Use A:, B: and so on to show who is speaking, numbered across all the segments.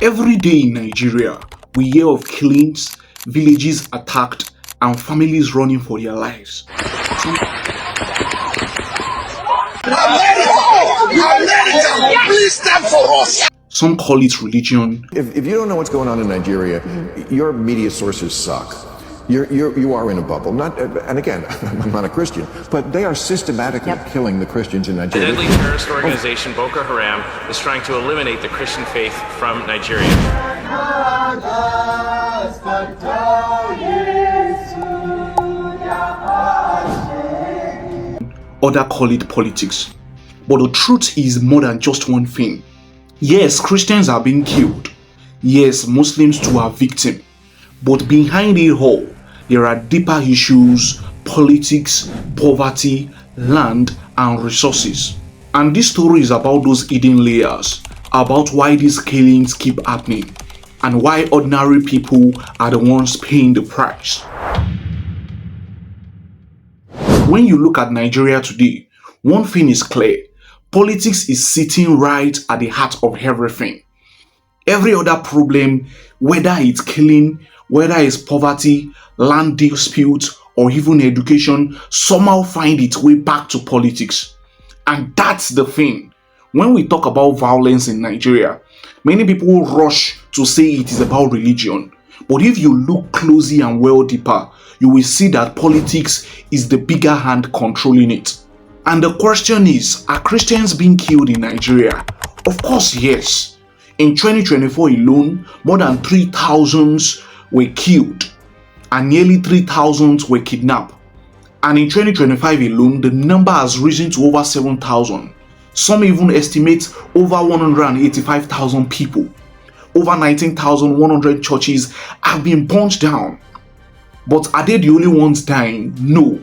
A: Every day in Nigeria, we hear of killings, villages attacked, and families running for their lives.
B: Please stand for us.
A: Some call it religion.
C: If you don't know what's going on in Nigeria, your media sources suck. You are in a bubble. And again, I'm not a Christian, but they are systematically killing the Christians in
D: The
C: Nigeria.
D: deadly terrorist organization Boko Haram is trying to eliminate the Christian faith from Nigeria.
A: Others call it politics. But the truth is more than just one thing. Yes, Christians are being killed. Yes, Muslims too are victims. But behind it all, there are deeper issues: politics, poverty, land, and resources. And this story is about those hidden layers, about why these killings keep happening, and why ordinary people are the ones paying the price. When you look at Nigeria today, one thing is clear: politics is sitting right at the heart of everything. Every other problem, whether it's killing, whether it's poverty, land dispute, or even education, somehow find its way back to politics. And that's the thing. When we talk about violence in Nigeria, many people rush to say it is about religion. But if you look closely and well deeper, you will see that politics is the bigger hand controlling it. And the question is, are Christians being killed in Nigeria? Of course, yes. In 2024 alone, more than 3,000 were killed and nearly 3,000 were kidnapped. And in 2025 alone, the number has risen to over 7,000. Some even estimate over 185,000 people. Over 19,100 churches have been burnt down. But are they the only ones dying? No.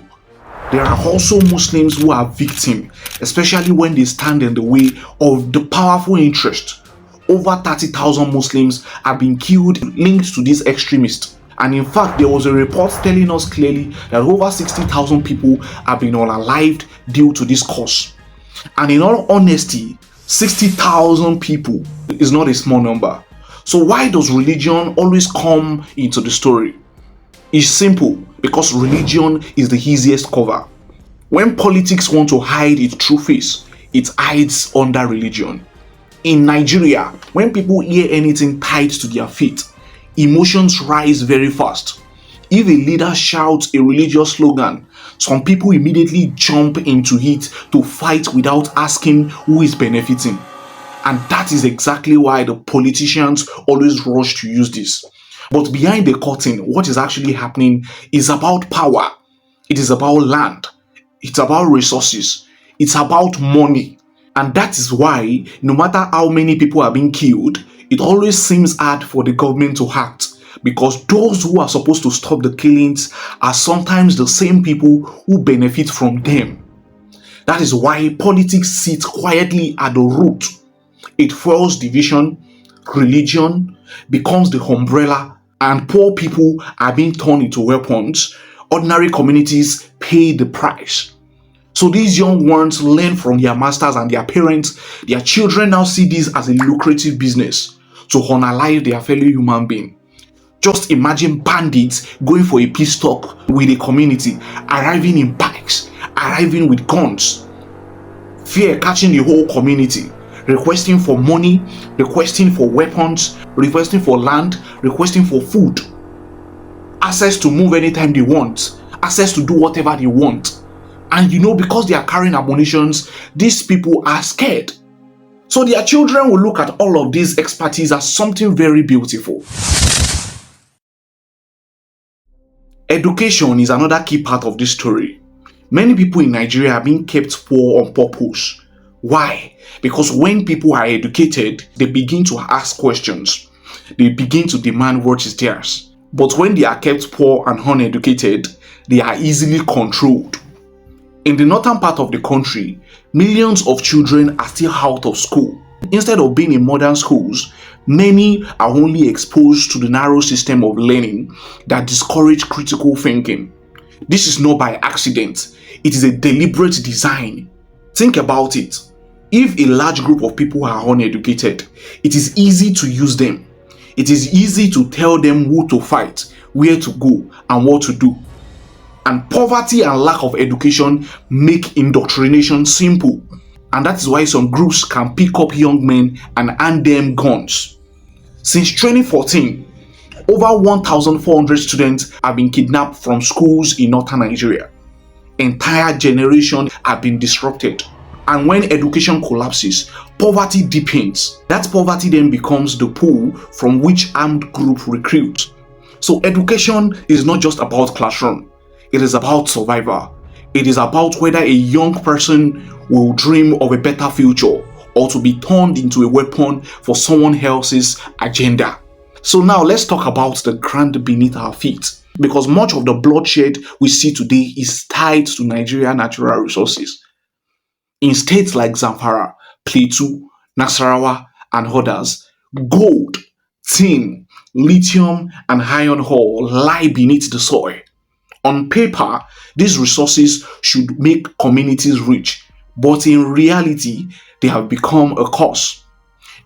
A: There are also Muslims who are victims, especially when they stand in the way of the powerful interest. Over 30,000 Muslims have been killed linked to these extremists. And in fact, there was a report telling us clearly that over 60,000 people have been unalived due to this cause. And in all honesty, 60,000 people is not a small number. So why does religion always come into the story? It's simple: because religion is the easiest cover. When politics want to hide its true face, it hides under religion. In Nigeria, when people hear anything tied to their faith, emotions rise very fast. If a leader shouts a religious slogan, some people immediately jump into it to fight without asking who is benefiting. And that is exactly why the politicians always rush to use this. But behind the curtain, what is actually happening is about power. It is about land. It's about resources. It's about money. And that is why, no matter how many people are being killed, it always seems hard for the government to act, because those who are supposed to stop the killings are sometimes the same people who benefit from them. That is why politics sits quietly at the root. It fuels division, religion becomes the umbrella, and poor people are being turned into weapons. Ordinary communities pay the price. So these young ones learn from their masters and their parents. Their children now see this as a lucrative business to unalive their fellow human being. Just imagine bandits going for a peace talk with a community, arriving in bikes, arriving with guns. Fear catching the whole community, requesting for money, requesting for weapons, requesting for land, requesting for food. Access to move anytime they want, access to do whatever they want. And because they are carrying ammunitions, these people are scared. So their children will look at all of this expertise as something very beautiful. Education is another key part of this story. Many people in Nigeria are being kept poor on purpose. Why? Because when people are educated, they begin to ask questions. They begin to demand what is theirs. But when they are kept poor and uneducated, they are easily controlled. In the northern part of the country, millions of children are still out of school. Instead of being in modern schools, many are only exposed to the narrow system of learning that discourage critical thinking. This is not by accident. It is a deliberate design. Think about it. If a large group of people are uneducated, it is easy to use them. It is easy to tell them who to fight, where to go, and what to do. And poverty and lack of education make indoctrination simple. And that is why some groups can pick up young men and hand them guns. Since 2014, over 1,400 students have been kidnapped from schools in northern Nigeria. Entire generations have been disrupted. And when education collapses, poverty deepens. That poverty then becomes the pool from which armed groups recruit. So education is not just about classroom. It is about survival. It is about whether a young person will dream of a better future or to be turned into a weapon for someone else's agenda. So now let's talk about the ground beneath our feet, because much of the bloodshed we see today is tied to Nigeria's natural resources. In states like Zamfara, Plateau, Nasarawa, and others, gold, tin, lithium, and iron ore lie beneath the soil. On paper, these resources should make communities rich, but in reality, they have become a curse.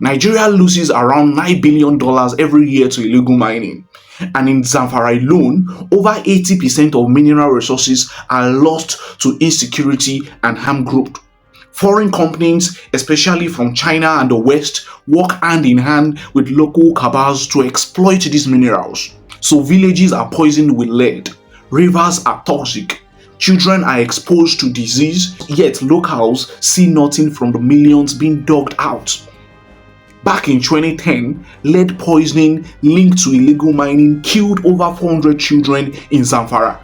A: Nigeria loses around $9 billion every year to illegal mining. And in Zamfara alone, over 80% of mineral resources are lost to insecurity and armed groups. Foreign companies, especially from China and the West, work hand in hand with local cabals to exploit these minerals. So villages are poisoned with lead, rivers are toxic, children are exposed to disease, yet locals see nothing from the millions being dug out. Back in 2010, lead poisoning linked to illegal mining killed over 400 children in Zamfara.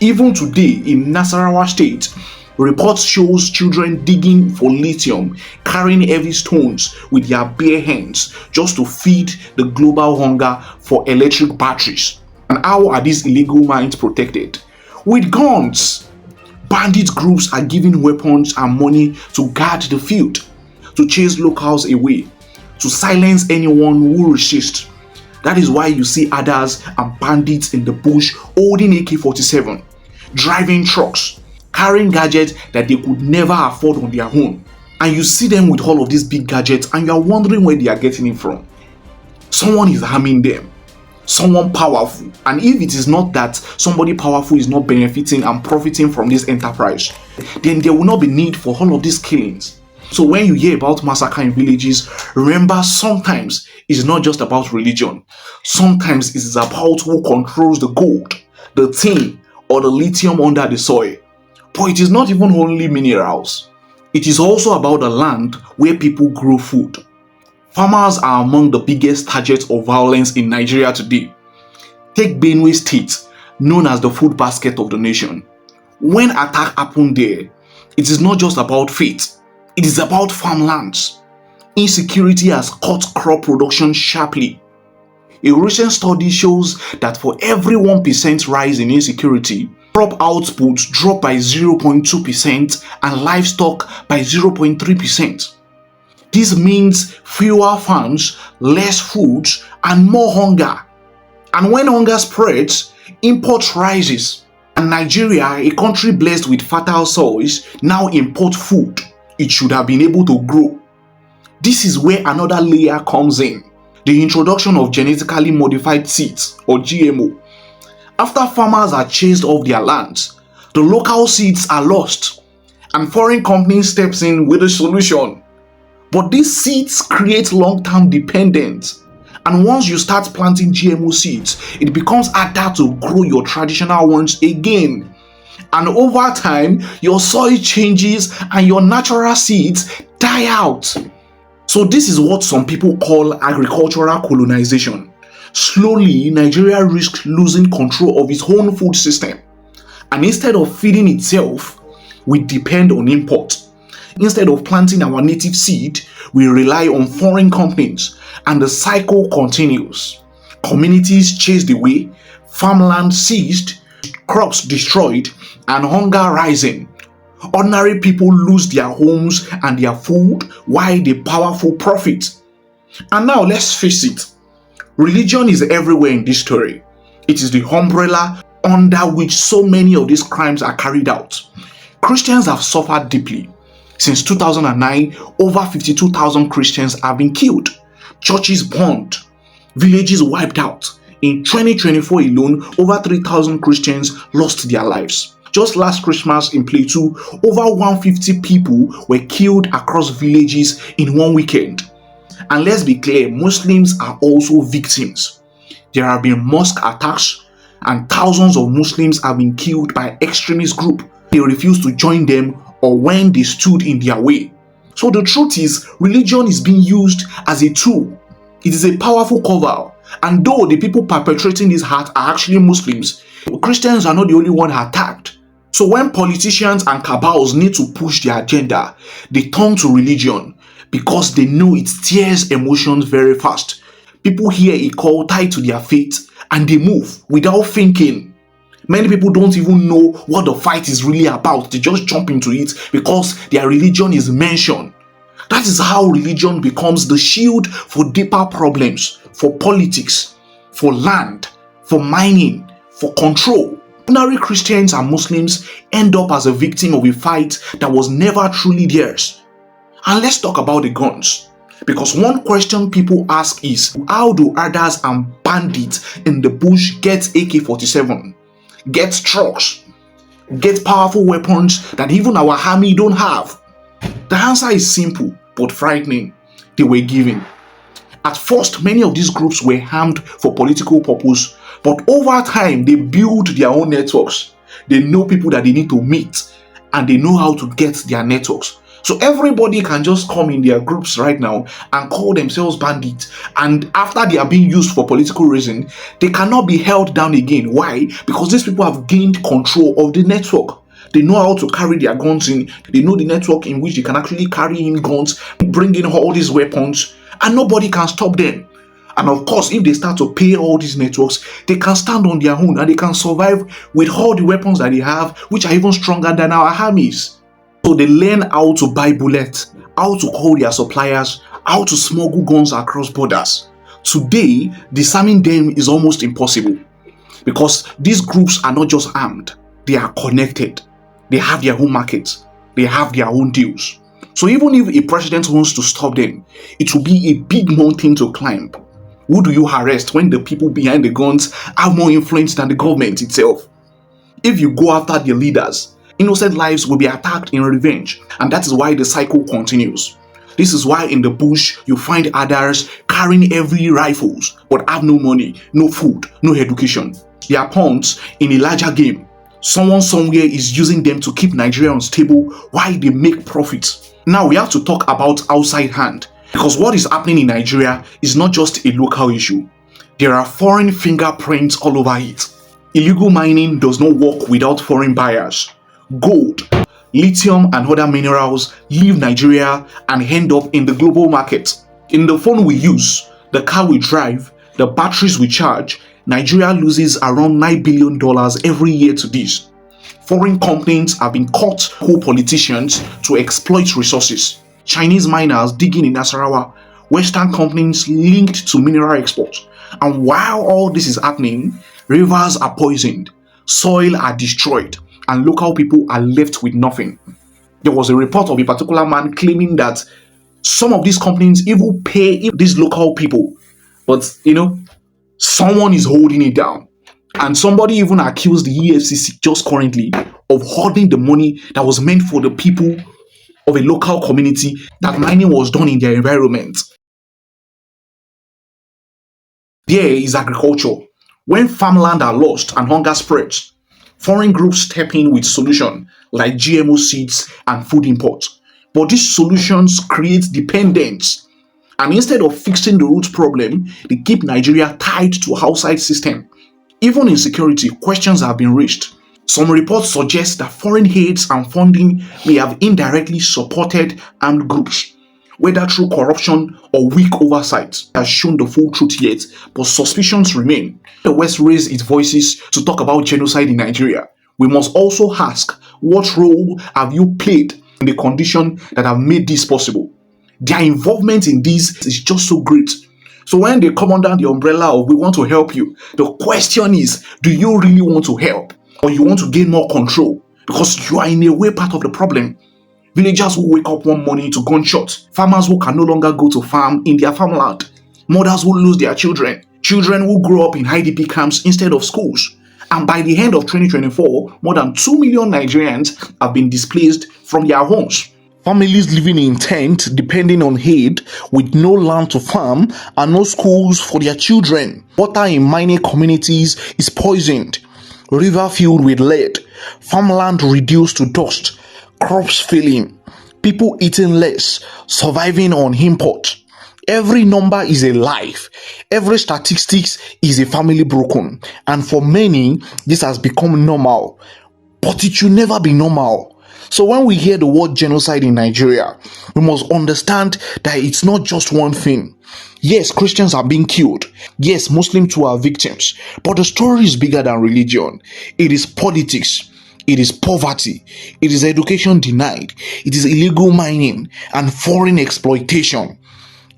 A: Even today in Nasarawa State, reports shows children digging for lithium, carrying heavy stones with their bare hands just to feed the global hunger for electric batteries. And how are these illegal mines protected? With guns. Bandit groups are given weapons and money to guard the field, to chase locals away, to silence anyone who resists. That is why you see others and bandits in the bush holding AK-47, driving trucks, carrying gadgets that they could never afford on their own. And you see them with all of these big gadgets and you are wondering where they are getting it from. Someone is harming them. Someone powerful. And if it is not that somebody powerful is not benefiting and profiting from this enterprise, then there will not be need for all of these killings. So when you hear about massacre in villages, remember sometimes it's not just about religion. Sometimes it is about who controls the gold, the tin, or the lithium under the soil. But it is not even only minerals. It is also about the land where people grow food. Farmers are among the biggest targets of violence in Nigeria today. Take Benue State, known as the food basket of the nation. When attack happened there, it is not just about faith, it is about farmlands. Insecurity has cut crop production sharply. A recent study shows that for every 1% rise in insecurity, crop outputs drop by 0.2% and livestock by 0.3%. This means fewer farms, less food, and more hunger. And when hunger spreads, import rises. And Nigeria, a country blessed with fertile soils, now import food it should have been able to grow. This is where another layer comes in. The introduction of genetically modified seeds, or GMO. After farmers are chased off their lands, the local seeds are lost, and foreign companies steps in with a solution. But these seeds create long-term dependence, and once you start planting GMO seeds, it becomes harder to grow your traditional ones again. And over time, your soil changes and your natural seeds die out. So this is what some people call agricultural colonization. Slowly, Nigeria risks losing control of its own food system. And instead of feeding itself, we depend on import. Instead of planting our native seed, we rely on foreign companies, and the cycle continues. Communities chased away, farmland seized, crops destroyed, and hunger rising. Ordinary people lose their homes and their food while the powerful profit. And now let's face it, religion is everywhere in this story. It is the umbrella under which so many of these crimes are carried out. Christians have suffered deeply. Since 2009, over 52,000 Christians have been killed, churches burned, villages wiped out. In 2024 alone, over 3,000 Christians lost their lives. Just last Christmas in Plateau, over 150 people were killed across villages in one weekend. And let's be clear, Muslims are also victims. There have been mosque attacks, and thousands of Muslims have been killed by extremist groups. They refused to join them or when they stood in their way. So the truth is, religion is being used as a tool. It is a powerful cover. And though the people perpetrating this act are actually Muslims, Christians are not the only one attacked. So when politicians and cabals need to push their agenda, they turn to religion because they know it stirs emotions very fast. People hear a call tied to their faith and they move without thinking. Many people don't even know what the fight is really about. They just jump into it because their religion is mentioned. That is how religion becomes the shield for deeper problems, for politics, for land, for mining, for control. Ordinary Christians and Muslims end up as a victim of a fight that was never truly theirs. And let's talk about the guns. Because one question people ask is, how do herders and bandits in the bush get AK-47, get trucks, get powerful weapons that even our army don't have? The answer is simple but frightening. They were given. At first, many of these groups were armed for political purpose, but over time, they build their own networks. They know people that they need to meet, and they know how to get their networks. So everybody can just come in their groups right now and call themselves bandits. And after they are being used for political reason, they cannot be held down again. Why? Because these people have gained control of the network. They know how to carry their guns in. They know the network in which they can actually carry in guns, bring in all these weapons, and nobody can stop them. And of course, if they start to pay all these networks, they can stand on their own and they can survive with all the weapons that they have, which are even stronger than our armies. So they learn how to buy bullets, how to call their suppliers, how to smuggle guns across borders. Today, disarming them is almost impossible because these groups are not just armed, they are connected. They have their own markets, they have their own deals. So even if a president wants to stop them, it will be a big mountain to climb. Who do you arrest when the people behind the guns have more influence than the government itself? If you go after their leaders, innocent lives will be attacked in revenge, and that is why the cycle continues. This is why in the bush you find others carrying heavy rifles but have no money, no food, no education. They are pawns in a larger game. Someone somewhere is using them to keep Nigeria unstable while they make profits. Now we have to talk about outside hand, because what is happening in Nigeria is not just a local issue. There are foreign fingerprints all over it. Illegal mining does not work without foreign buyers. Gold, lithium and other minerals leave Nigeria and end up in the global market. In the phone we use, the car we drive, the batteries we charge, Nigeria loses around $9 billion every year to this. Foreign companies have been caught who politicians to exploit resources. Chinese miners digging in Nasarawa, Western companies linked to mineral exports. And while all this is happening, rivers are poisoned, soil are destroyed, and local people are left with nothing. There was a report of a particular man claiming that some of these companies even pay these local people, but someone is holding it down. And somebody even accused the EFCC just currently of hoarding the money that was meant for the people of a local community, that mining was done in their environment. There is agriculture. When farmland are lost and hunger spreads, foreign groups step in with solutions like GMO seeds and food imports. But these solutions create dependence. And instead of fixing the root problem, they keep Nigeria tied to outside system. Even in security, questions have been raised. Some reports suggest that foreign aids and funding may have indirectly supported armed groups, whether through corruption or weak oversight. Has shown the full truth yet, but suspicions remain. The West raised its voices to talk about genocide in Nigeria. We must also ask, what role have you played in the conditions that have made this possible? Their involvement in this is just so great. So when they come under the umbrella of we want to help you, the question is, do you really want to help? Or you want to gain more control? Because you are in a way part of the problem. Villagers who wake up one morning to gunshots, farmers who can no longer go to farm in their farmland, mothers who lose their children, children who grow up in IDP camps instead of schools. And by the end of 2024, more than 2 million Nigerians have been displaced from their homes. Families living in tents depending on aid with no land to farm and no schools for their children. Water in mining communities is poisoned. River filled with lead. Farmland reduced to dust. Crops failing. People eating less. Surviving on import. Every number is a life. Every statistics is a family broken. And for many, this has become normal. But it should never be normal. So when we hear the word genocide in Nigeria, we must understand that it's not just one thing. Yes, Christians are being killed. Yes, Muslims too are victims. But the story is bigger than religion. It is politics. It is poverty. It is education denied. It is illegal mining and foreign exploitation.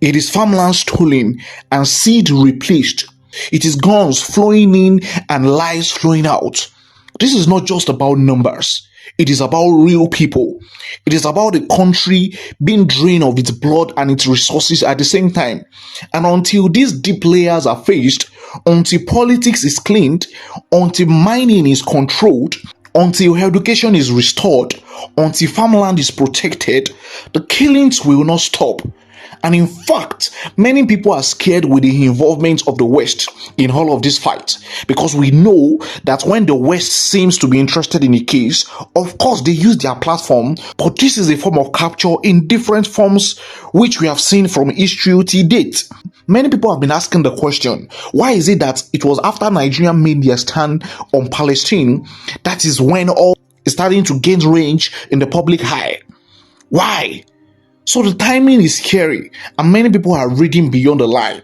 A: It is farmland stolen and seed replaced. It is guns flowing in and lies flowing out. This is not just about numbers. It is about real people. It is about the country being drained of its blood and its resources at the same time. And until these deep layers are faced, until politics is cleaned, until mining is controlled, until education is restored, until farmland is protected, the killings will not stop. And in fact, many people are scared with the involvement of the West in all of this fight, because we know that when the West seems to be interested in a case, of course they use their platform, but this is a form of capture in different forms which we have seen from history to date. Many people have been asking the question, why is it that it was after Nigeria made their stand on Palestine, that is when all is starting to gain range in the public eye? Why? So the timing is scary, and many people are reading beyond the line.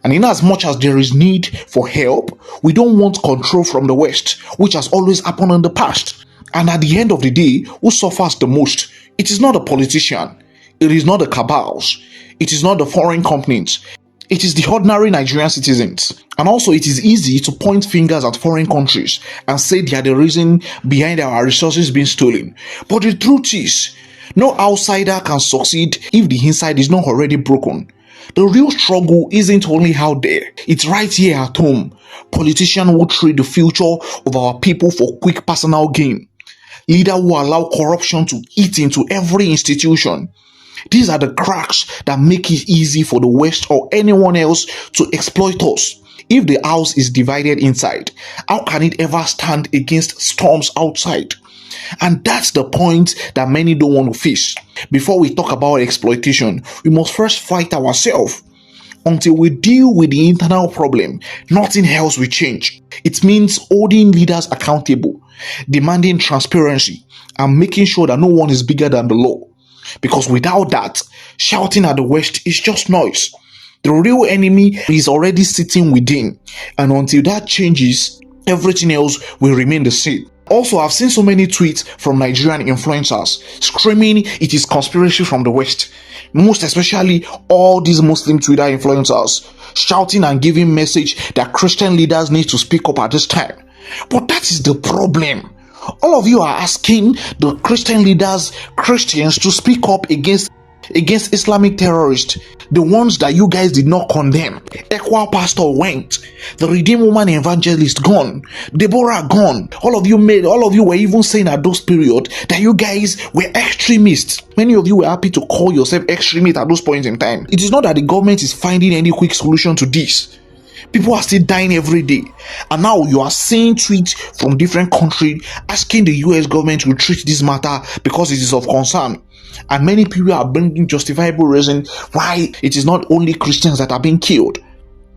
A: And in as much as there is need for help, we don't want control from the West, which has always happened in the past. And at the end of the day, who suffers the most? It is not the politician. It is not the cabals. It is not the foreign companies. It is the ordinary Nigerian citizens. And also it is easy to point fingers at foreign countries and say they are the reason behind our resources being stolen. But the truth is, no outsider can succeed if the inside is not already broken. The real struggle isn't only out there, it's right here at home. Politicians who trade the future of our people for quick personal gain. Leaders who allow corruption to eat into every institution. These are the cracks that make it easy for the West or anyone else to exploit us. If the house is divided inside, how can it ever stand against storms outside? And that's the point that many don't want to face. Before we talk about exploitation, we must first fight ourselves. Until we deal with the internal problem, nothing else will change. It means holding leaders accountable, demanding transparency, and making sure that no one is bigger than the law. Because without that, shouting at the West is just noise. The real enemy is already sitting within, and until that changes, everything else will remain the same. Also, I've seen so many tweets from Nigerian influencers screaming it is conspiracy from the West. Most especially all these Muslim Twitter influencers shouting and giving message that Christian leaders need to speak up at this time. But that is the problem. All of you are asking the Christian leaders, Christians, to speak up against Islamic terrorists, the ones that you guys did not condemn. Ekwa pastor went, the Redeemed Woman evangelist gone, Deborah gone. All of you were even saying at those period that you guys were extremists. Many of you were happy to call yourself extremists at those points in time. It is not that the government is finding any quick solution to this. People are still dying every day. And now you are seeing tweets from different countries asking the US government to treat this matter because it is of concern. And many people are bringing justifiable reason why it is not only Christians that are being killed.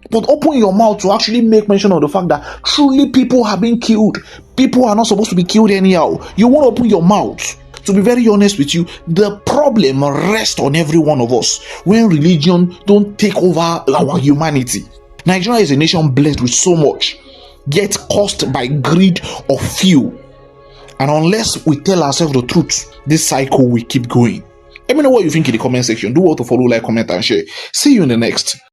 A: But open your mouth to actually make mention of the fact that truly people are being killed. People are not supposed to be killed anyhow. You won't open your mouth. To be very honest with you, the problem rests on every one of us when religion don't take over our humanity. Nigeria is a nation blessed with so much, yet caused by greed of few. And unless we tell ourselves the truth, this cycle will keep going. Let me know what you think in the comment section. Do what to follow, like, comment, and share. See you in the next.